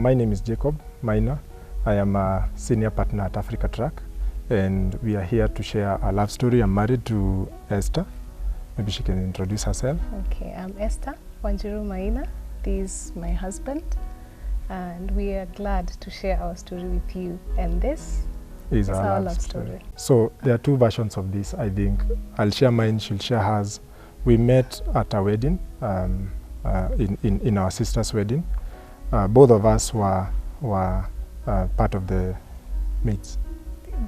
my name is Jacob Maina. I am a senior partner at Africa Track, and we are here to share a love story. I'm married to Esther. Maybe she can introduce herself. Okay, I'm Esther Wanjiru Maina. This is my husband, and we are glad to share our story with you. And this is our love story. So there are two versions of this, I think. I'll share mine, she'll share hers. We met at a wedding, in our sister's wedding. Both of us were part of the mates.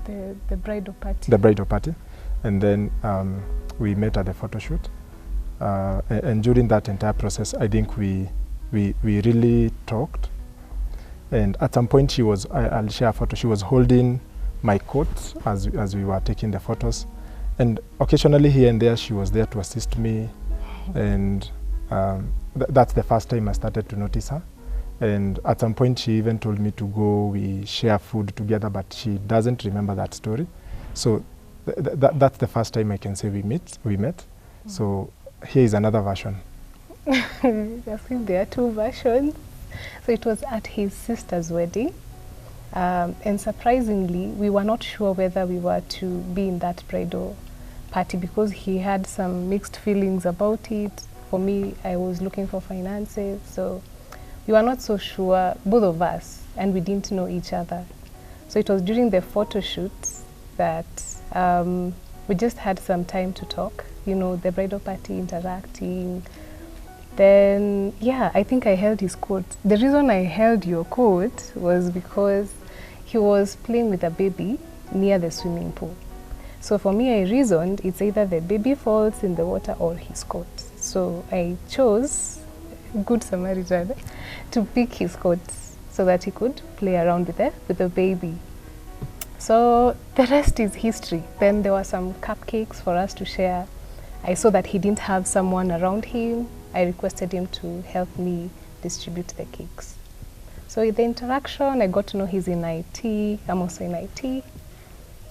The bridal party. The bridal party. And then we met at the photo shoot. And during that entire process, I think we really talked. And at some point she was, I'll share a photo, she was holding my coat as we were taking the photos. And occasionally here and there she was there to assist me. And that's the first time I started to notice her. And at some point she even told me to go, we share food together, but she doesn't remember that story. So that's the first time I can say we met. So here is another version. I think there are two versions. So it was at his sister's wedding. And surprisingly, we were not sure whether we were to be in that bridal party because he had some mixed feelings about it. For me, I was looking for finances, so we were not so sure, both of us, and we didn't know each other. So it was during the photo shoot that we just had some time to talk, you know, the bridal party, interacting. Then, yeah, I think I held his coat. The reason I held your coat was because he was playing with a baby near the swimming pool. So for me, I reasoned it's either the baby falls in the water or his coat. So I chose, good Samaritan, to pick his coat so that he could play around with the baby. So the rest is history. Then there were some cupcakes for us to share. I saw that he didn't have someone around him. I requested him to help me distribute the cakes. So with the interaction, I got to know he's in IT, I'm also in IT.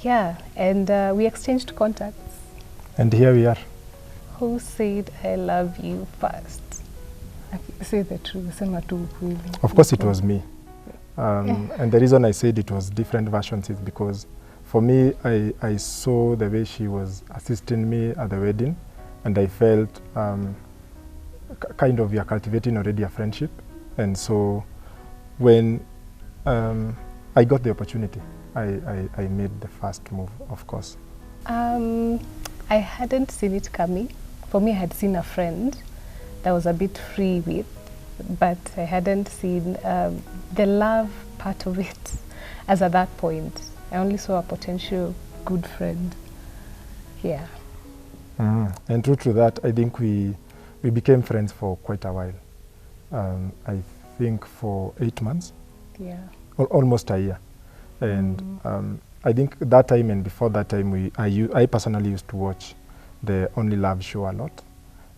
Yeah, and we exchanged contacts. And here we are. Who said I love you first? Say the truth. Of course it was me. And the reason I said it was different versions is because for me, I saw the way she was assisting me at the wedding, and I felt kind of we are cultivating already a friendship. And so when I got the opportunity, I made the first move, of course. I hadn't seen it coming. For me, I had seen a friend that was a bit free with, but I hadn't seen the love part of it as at that point. I only saw a potential good friend. Yeah. And true to that, I think we became friends for quite a while. I think for 8 months. Yeah. Almost a year. And I think that time and before that time, I personally used to watch the Only Love show a lot.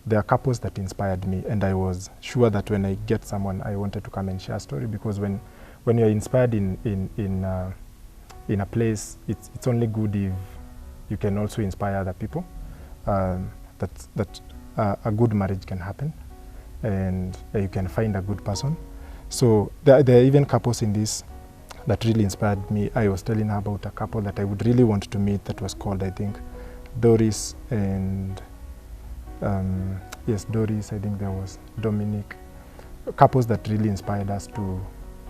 There are couples that inspired me, and I was sure that when I get someone, I wanted to come and share a story, because when you're inspired in a place, it's only good if you can also inspire other people. That a good marriage can happen, and you can find a good person. So there are even couples in this that really inspired me. I was telling her about a couple that I would really want to meet that was called, I think, Doris and yes, Doris, I think there was Dominic. Couples that really inspired us to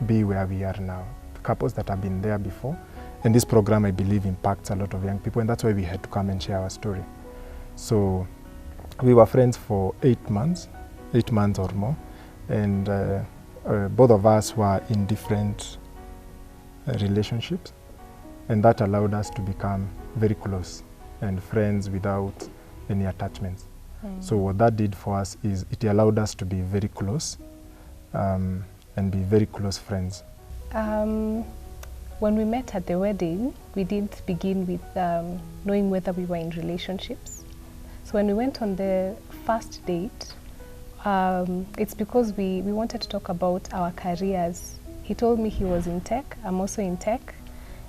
be where we are now. Couples that have been there before. And this program, I believe, impacts a lot of young people, and that's why we had to come and share our story. So we were friends for 8 months or more, and both of us were in different relationships, and that allowed us to become very close and friends without any attachments. So what that did for us is it allowed us to be very close and be very close friends. When we met at the wedding, we didn't begin with knowing whether we were in relationships. So when we went on the first date, it's because we wanted to talk about our careers. He told me he was in tech, I'm also in tech,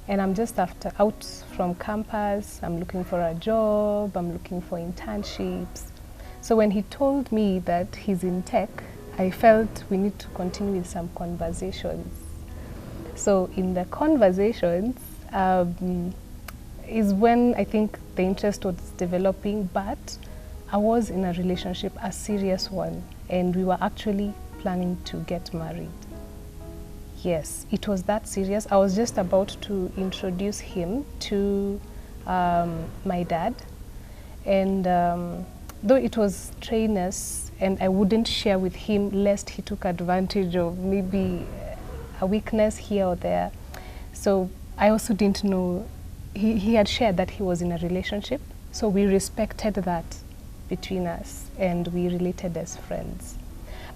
and I'm just out from campus, I'm looking for a job, I'm looking for internships. So when he told me that he's in tech, I felt we need to continue with some conversations. So in the conversations is when I think the interest was developing, but I was in a relationship, a serious one, and we were actually planning to get married. Yes, it was that serious. I was just about to introduce him to my dad, and though it was strenuous, and I wouldn't share with him lest he took advantage of maybe a weakness here or there. So I also didn't know, he had shared that he was in a relationship, so we respected that between us, and we related as friends.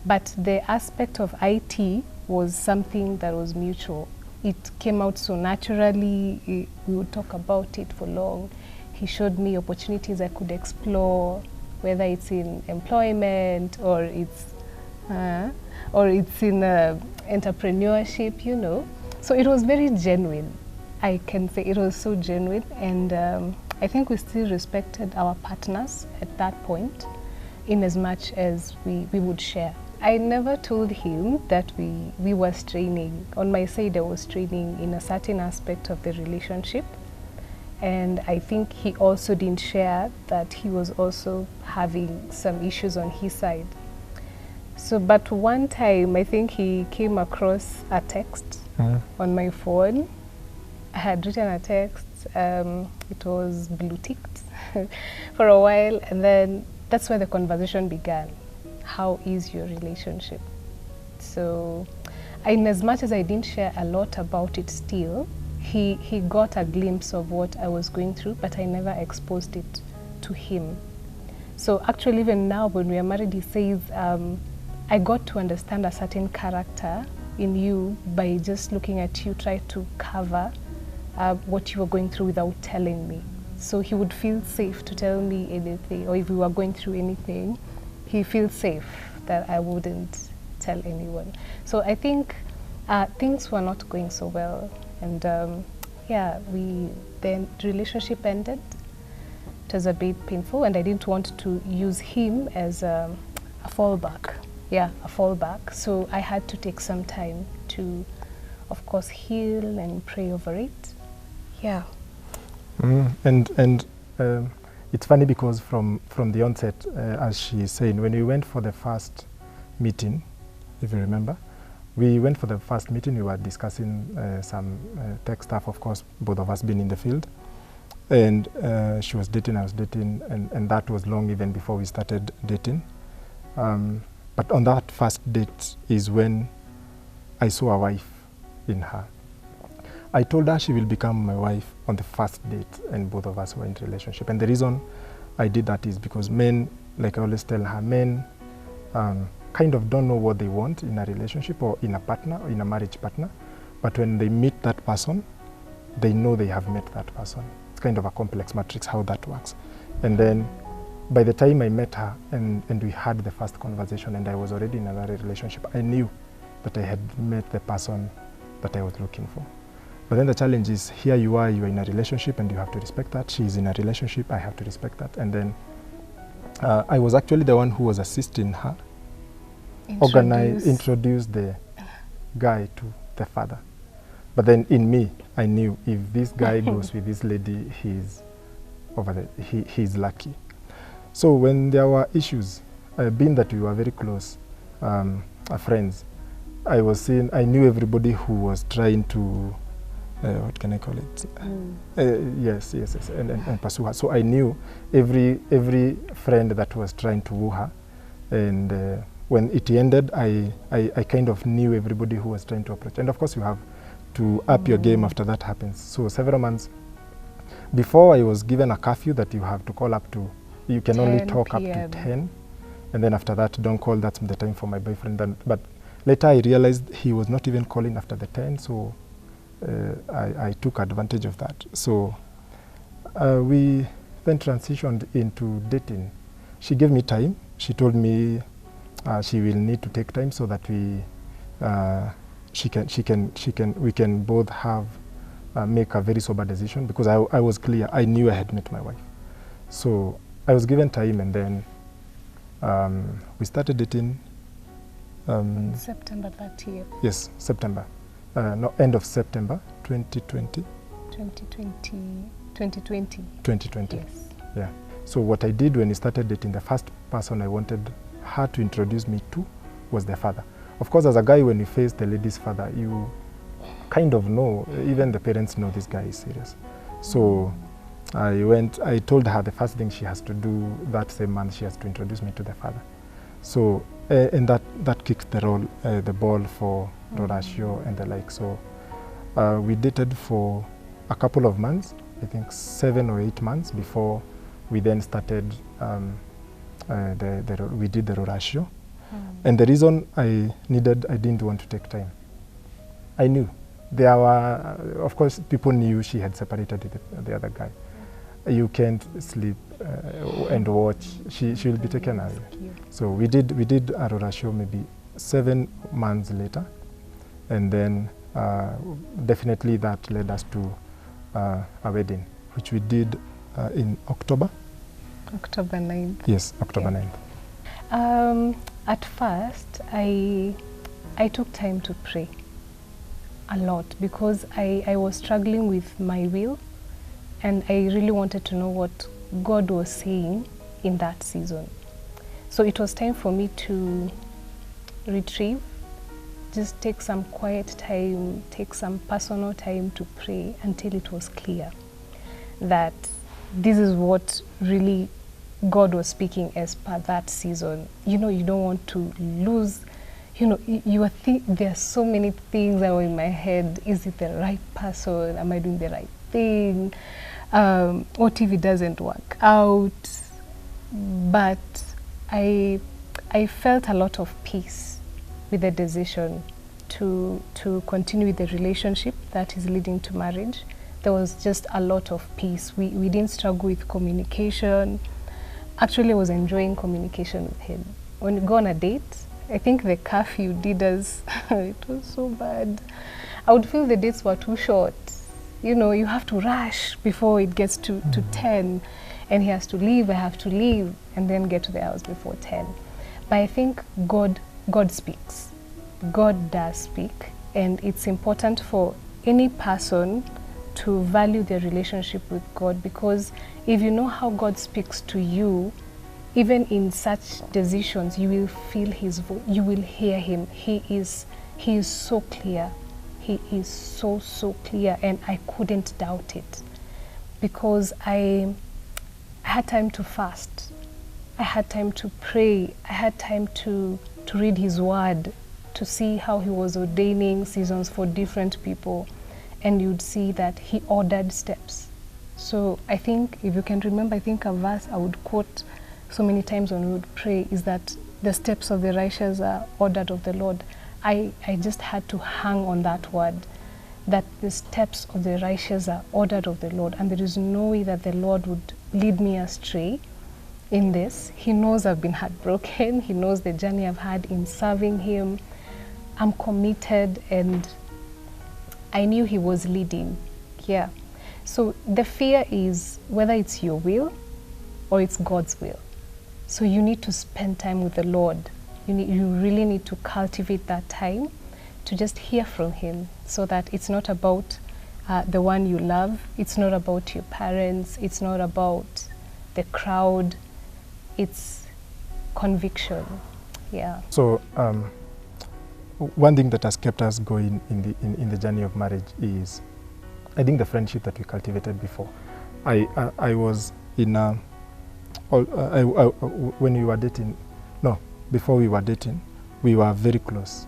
But the aspect of IT was something that was mutual. It came out so naturally. We would talk about it for long. He showed me opportunities I could explore, whether it's in employment or it's in entrepreneurship, you know. So it was very genuine. I can say it was so genuine, and I think we still respected our partners at that point, in as much as we would share. I never told him that we were straining. On my side, I was straining in a certain aspect of the relationship. And I think he also didn't share that he was also having some issues on his side. So, but one time, I think he came across a text on my phone. I had written a text. It was blue ticked for a while. And then that's where the conversation began. How is your relationship? So, in as much as I didn't share a lot about it still, he got a glimpse of what I was going through, but I never exposed it to him. So actually, even now when we are married, he says, I got to understand a certain character in you by just looking at you, try to cover what you were going through without telling me. So he would feel safe to tell me anything, or if we were going through anything, he feels safe that I wouldn't tell anyone. So I think things were not going so well, and yeah, the relationship ended. It was a bit painful, and I didn't want to use him as a fallback. Yeah, a fallback. So I had to take some time to, of course, heal and pray over it. Yeah. And it's funny because from the onset, as she's saying, when we went for the first meeting, if you remember, we went for the first meeting, we were discussing some tech stuff, of course, both of us being in the field. And she was dating, I was dating, and that was long even before we started dating. But on that first date is when I saw a wife in her. I told her she will become my wife on the first date, and both of us were in a relationship. And the reason I did that is because men, like I always tell her, men kind of don't know what they want in a relationship or in a partner or in a marriage partner. But when they meet that person, they know they have met that person. It's kind of a complex matrix how that works. And then by the time I met her and we had the first conversation and I was already in another relationship, I knew that I had met the person that I was looking for. But then the challenge is, here you are in a relationship and you have to respect that. She's in a relationship, I have to respect that. And then I was actually the one who was assisting her introduce the guy to the father. But then in me, I knew if this guy goes with this lady, he's lucky. So when there were issues, being that we were very close friends, I knew everybody who was trying to, what can I call it? Yes, and pursue her. So I knew every friend that was trying to woo her, and when it ended, I kind of knew everybody who was trying to approach. And of course, you have to up your game after that happens. So several months before, I was given a curfew that you have to call up to, you can only talk up to 10. And then after that, don't call, that's the time for my boyfriend. But later I realized he was not even calling after the 10, so I took advantage of that. So we then transitioned into dating. She gave me time. She told me she will need to take time so that we can both have make a very sober decision, because I was clear. I knew I had met my wife. So I was given time, and then we started dating. September that year. Yes, September. No, end of September 2020. 2020. 2020. Yes. Yeah. So what I did when we started dating, the first person I wanted her to introduce me to was the father. Of course, as a guy, when you face the lady's father, you kind of know, even the parents know this guy is serious. So I told her the first thing she has to do that same month, she has to introduce me to the father. So, and that kicked the ball for Rorashio and the like. So we dated for a couple of months, I think 7 or 8 months before we then started, we did the Rorashio. And the reason I didn't want to take time. I knew. There were, of course, people knew she had separated with the other guy. You can't sleep and watch. She will be taken away. So we did a Rorashio maybe 7 months later. And then definitely that led us to a wedding, which we did in October. October 9th. Yes, October 9th. At first, I took time to pray a lot because I was struggling with my will, and I really wanted to know what God was saying in that season. So it was time for me to retrieve, just take some quiet time, take some personal time to pray until it was clear that this is what really God was speaking as per that season. You know, you don't want to lose, you know, there are so many things that were in my head. Is it the right person? Am I doing the right thing? What if it doesn't work out? But I felt a lot of peace with the decision to continue with the relationship that is leading to marriage. There was just a lot of peace. We didn't struggle with communication. Actually, I was enjoying communication with him. When you go on a date, I think the curfew did us, it was so bad. I would feel the dates were too short. You know, you have to rush before it gets to 10, and he has to leave, I have to leave, and then get to the house before 10. But I think God speaks. God does speak, and it's important for any person to value their relationship with God, because if you know how God speaks to you, even in such decisions, you will feel his voice, you will hear him. He is so clear. He is so clear, and I couldn't doubt it, because I had time to fast. I had time to pray. I had time to read his word, to see how he was ordaining seasons for different people. And you'd see that he ordered steps. So I think, if you can remember, I think a verse I would quote so many times when we would pray is that the steps of the righteous are ordered of the Lord. I just had to hang on that word, that the steps of the righteous are ordered of the Lord, and there is no way that the Lord would lead me astray in this. He knows I've been heartbroken. He knows the journey I've had in serving him. I'm committed, and I knew he was leading. Yeah. So the fear is whether it's your will or it's God's will. So you need to spend time with the Lord. You really need to cultivate that time to just hear from him, so that it's not about the one you love. It's not about your parents. It's not about the crowd. It's conviction. Yeah. So one thing that has kept us going in the journey of marriage is, I think, the friendship that we cultivated before. I was in when we were dating, no, before we were dating, we were very close.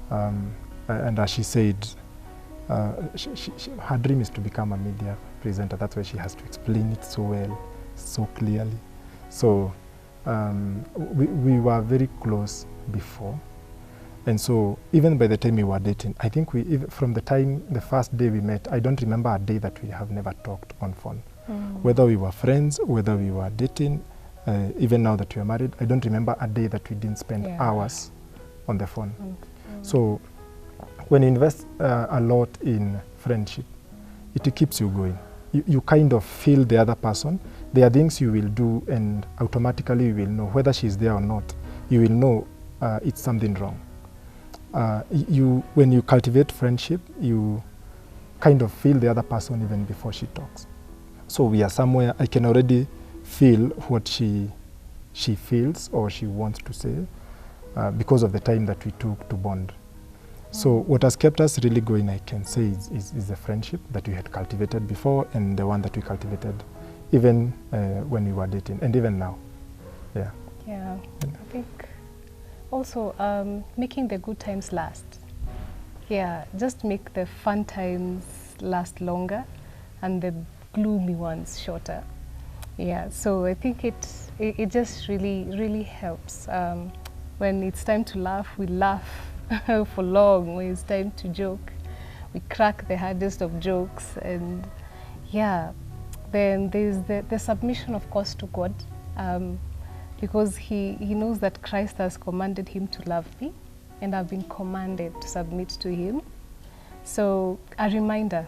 And as she said, her dream is to become a media presenter. That's why she has to explain it so well, so clearly. So we were very close before. And so even by the time we were dating, I think from the first day we met, I don't remember a day that we have never talked on phone. Whether we were friends, whether we were dating, even now that we are married, I don't remember a day that we didn't spend hours on the phone. So when you invest a lot in friendship, it keeps you going. You kind of feel the other person. There are things you will do, and automatically you will know whether she's there or not. You will know it's something wrong. When you cultivate friendship, you kind of feel the other person even before she talks. So we are somewhere, I can already feel what she feels or she wants to say because of the time that we took to bond. So what has kept us really going, I can say, is the friendship that we had cultivated before and the one that we cultivated even when we were dating and even now. Yeah. Yeah, I think also making the good times last. Yeah, just make the fun times last longer and the gloomy ones shorter. Yeah, so I think it just really helps. When it's time to laugh, we laugh for long. When it's time to joke, we crack the hardest of jokes. And yeah, then there's the submission, of course, to God, because he knows that Christ has commanded him to love me, and I've been commanded to submit to him. So a reminder,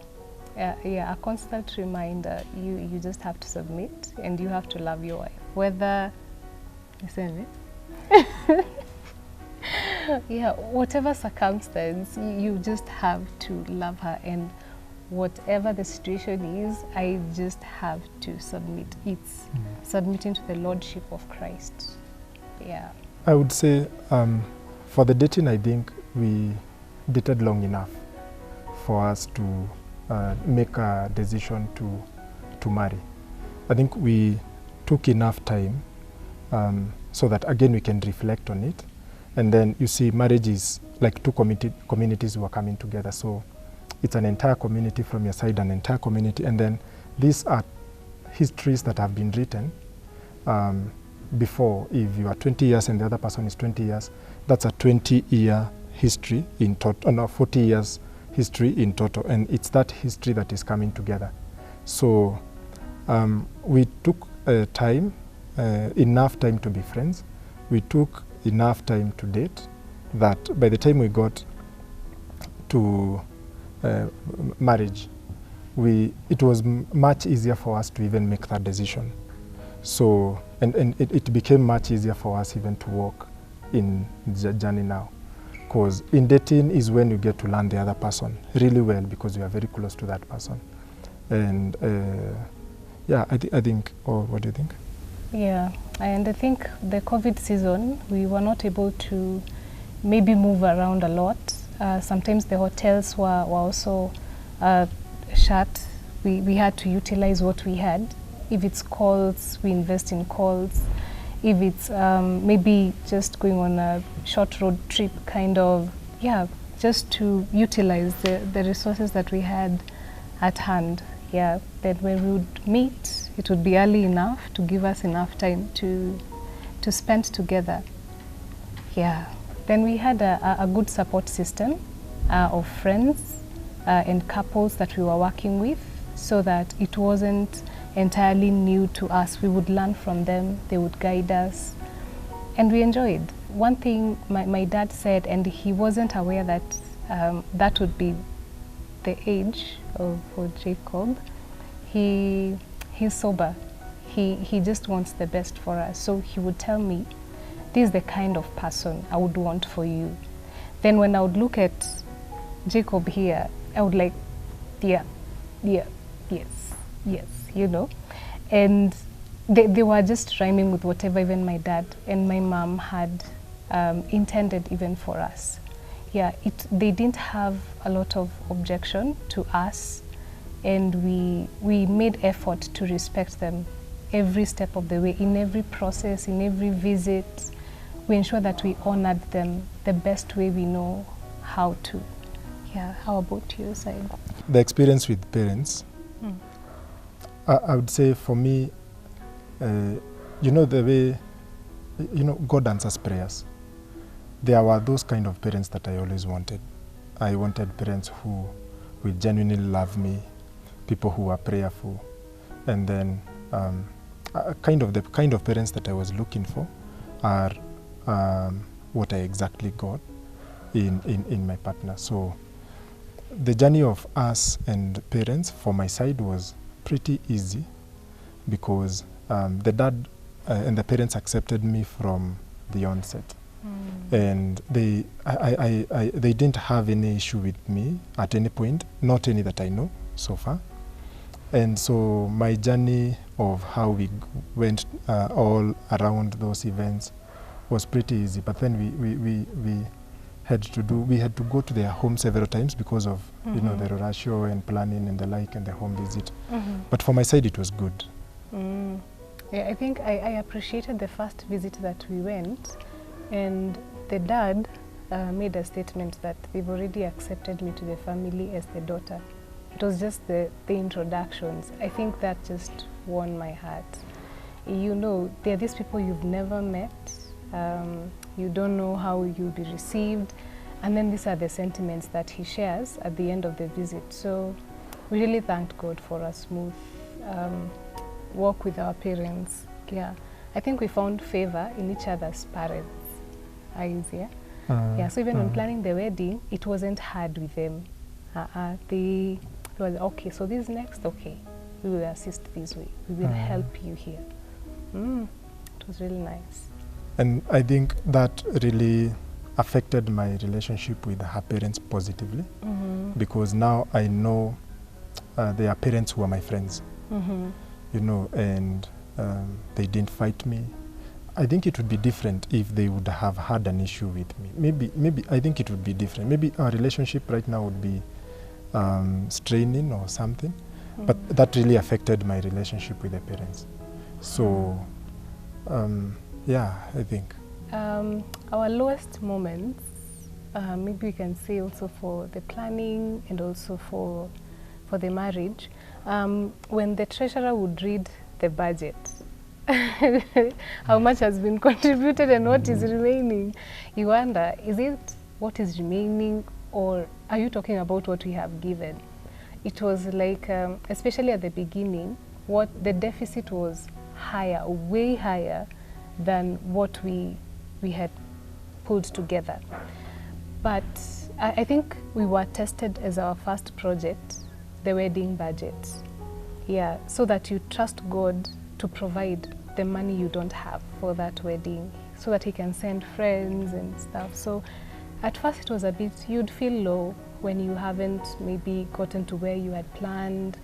a constant reminder, you just have to submit and you have to love your wife. Whether, listen, yeah, whatever circumstance, you just have to love her, and whatever the situation is, I just have to submit. It's submitting to the Lordship of Christ. Yeah. I would say for the dating, I think we dated long enough for us to make a decision to marry. I think we took enough time so that again we can reflect on it. And then you see, marriage is like two communities who are coming together. So it's an entire community from your side, an entire community. And then these are histories that have been written before. If you are 20 years and the other person is 20 years, that's a 20-year history in total, no, 40 years history in total. And it's that history that is coming together. So we took time, enough time to be friends. We took enough time to date that by the time we got to marriage, it was much easier for us to even make that decision. So, and it became much easier for us even to walk in the journey now. Because in dating is when you get to learn the other person really well, because you are very close to that person. And yeah, I think, or what do you think? Yeah, and I think the COVID season, we were not able to maybe move around a lot. Sometimes the hotels were also shut. We had to utilize what we had. If it's calls, we invest in calls. If it's maybe just going on a short road trip kind of, yeah, just to utilize the resources that we had at hand. Yeah, then when we would meet, it would be early enough to give us enough time to spend together. Yeah, then we had a good support system of friends and couples that we were working with, so that it wasn't entirely new to us. We would learn from them, they would guide us, and we enjoyed. One thing my dad said, and he wasn't aware that that would be the age for Jacob. He's sober. He just wants the best for us. So he would tell me, this is the kind of person I would want for you. Then when I would look at Jacob here, I would like, yeah, yes, you know. And they were just rhyming with whatever even my dad and my mom had intended even for us. Yeah, they didn't have a lot of objection to us, and we made effort to respect them every step of the way, in every process, in every visit. We ensure that we honored them the best way we know how to. Yeah, how about your side? The experience with parents, I would say for me, you know, the way, you know, God answers prayers. There were those kind of parents that I always wanted. I wanted parents who will genuinely love me, people who are prayerful, and then the kind of parents that I was looking for are what I exactly got in my partner. So the journey of us and parents for my side was pretty easy, because the dad and the parents accepted me from the onset. And they didn't have any issue with me at any point, not any that I know so far. And so my journey of how we went all around those events was pretty easy. But then we had to go to their home several times because of you know, the ratio and planning and the like and the home visit. But for my side, it was good. Yeah, I think I appreciated the first visit that we went, and the dad made a statement that they've already accepted me to the family as the daughter. It was just the introductions. I think that just won my heart. You know, there are these people you've never met. You don't know how you'll be received. And then these are the sentiments that he shares at the end of the visit. So we really thanked God for a smooth walk with our parents. Yeah, I think we found favor in each other's parents' eyes. Yeah, yeah. So even when planning the wedding, it wasn't hard with them. They were okay. So this next, okay, we will assist this way. We will help you here. It was really nice. And I think that really affected my relationship with her parents positively, because now I know their parents who are my friends, you know, and they didn't fight me. I think it would be different if they would have had an issue with me. Maybe I think it would be different. Maybe our relationship right now would be straining or something, but that really affected my relationship with the parents. So yeah, I think. Our lowest moments, maybe we can say also for the planning and also for the marriage, when the treasurer would read the budget, how much has been contributed and what is remaining, you wonder, is it what is remaining, or are you talking about what we have given? It was like, especially at the beginning, what the deficit was higher, way higher than what we had pulled together. But I think we were tested as our first project, the wedding budget. Yeah, so that you trust God to provide the money you don't have for that wedding, so that he can send friends and stuff. So at first it was a bit, you'd feel low when you haven't maybe gotten to where you had planned.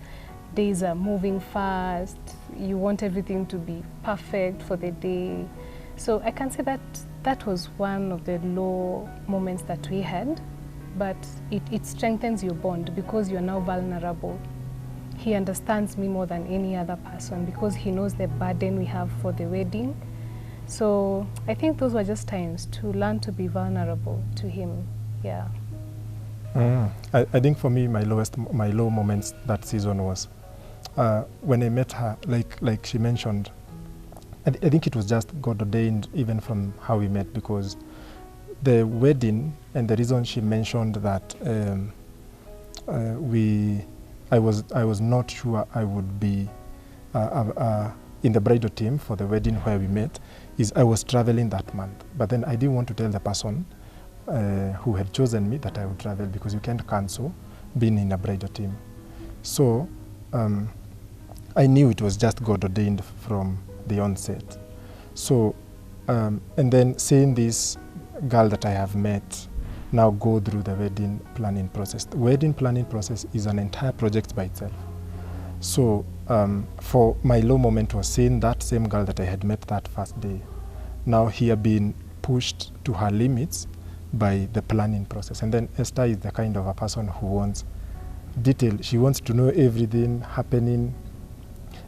Days are moving fast. You want everything to be perfect for the day. So I can say that that was one of the low moments that we had, but it strengthens your bond because you're now vulnerable. He understands me more than any other person because he knows the burden we have for the wedding. So I think those were just times to learn to be vulnerable to him. Yeah. I think for me, my low moments that season was when I met her, like she mentioned, I think it was just God ordained even from how we met, because the wedding and the reason she mentioned that I was not sure I would be in the bridal team for the wedding where we met is I was traveling that month, but then I didn't want to tell the person who had chosen me that I would travel, because you can't cancel being in a bridal team. So I knew it was just God ordained from the onset. So and then seeing this girl that I have met now go through the wedding planning process. The wedding planning process is an entire project by itself. So for my low moment was seeing that same girl that I had met that first day, now here being pushed to her limits by the planning process. And then Esther is the kind of a person who wants detail. She wants to know everything happening,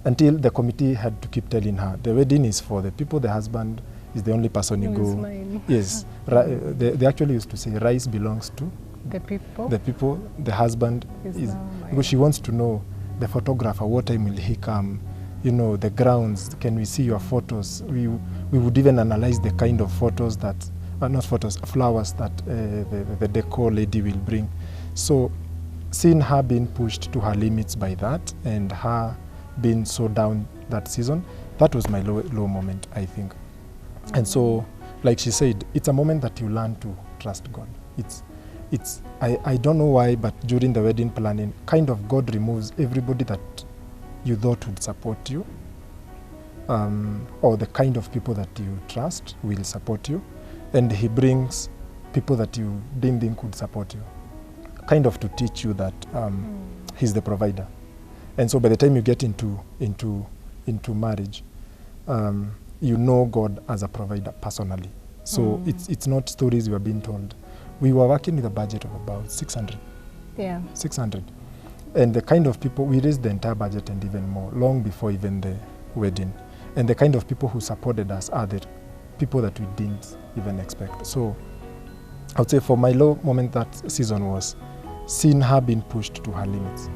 until the committee had to keep telling her, the wedding is for the people, the husband is the only person you go. Mine. Yes, they actually used to say rice belongs to The people. The husband is because she wants to know the photographer, what time will he come, you know, the grounds, can we see your photos? We would even analyze the kind of photos that, not photos, flowers that the decor lady will bring. So seeing her being pushed to her limits by that and her being so down that season, that was my low moment, I think. And so, like she said, it's a moment that you learn to trust God. I don't know why, but during the wedding planning, kind of God removes everybody that you thought would support you, or the kind of people that you trust will support you. and he brings people that you didn't think would support you, kind of to teach you that he's the provider. And so by the time you get into marriage, you know God as a provider personally. So it's not stories we are being told. We were working with a budget of about 600. Yeah. 600. And the kind of people, we raised the entire budget and even more, long before even the wedding. And the kind of people who supported us are the people that we didn't even expect. So I would say for my low moment that season was seeing her being pushed to her limits.